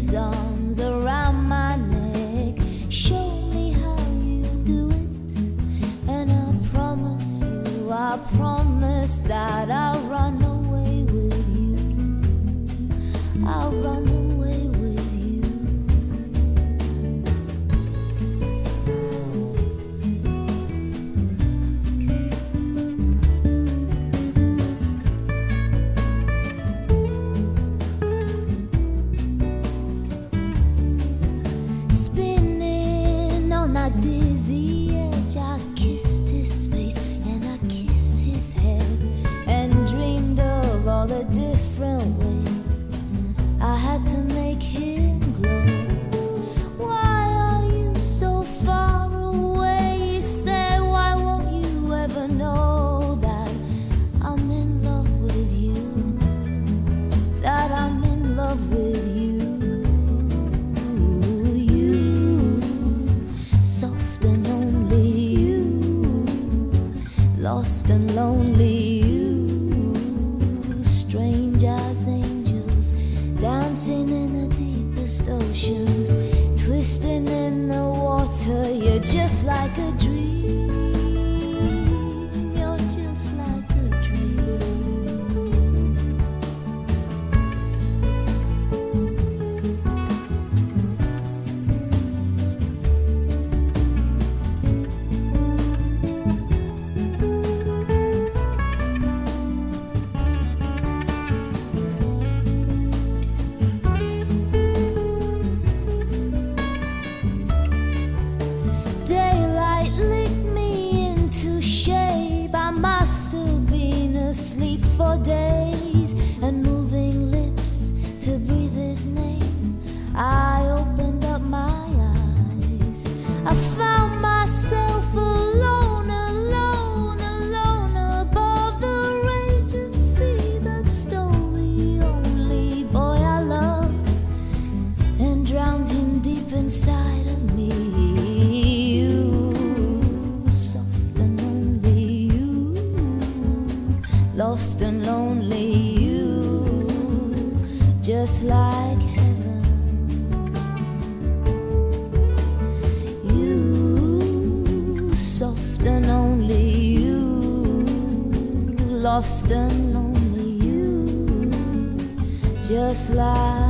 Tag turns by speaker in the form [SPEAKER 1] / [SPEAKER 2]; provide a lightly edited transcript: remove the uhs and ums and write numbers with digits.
[SPEAKER 1] his arms around my neck. Show me how you do it, and I promise that I'll run away with you. I'll run away with you. Spinning on that dizzy edge, I kissed his face and I kissed his head, and dreamed of all the different ways I had to make him glow. Why are you so far away? He said, why won't you ever know that I'm in love with you? That I'm in love with you. You, soft and only you, lost and lonely you, strange as angels, dancing in the deepest oceans, twisting in the water. You're just like a dream. You're just like a dream. Daylight licked me into shape. I must have been asleep for days, and moving lips to breathe his name. I opened up my eyes. I found myself alone, alone, alone above the raging sea that stole the only boy I loved and drowned him deep inside of me. Lost and lonely you, just like heaven. You, soft and only you, lost and lonely you, just like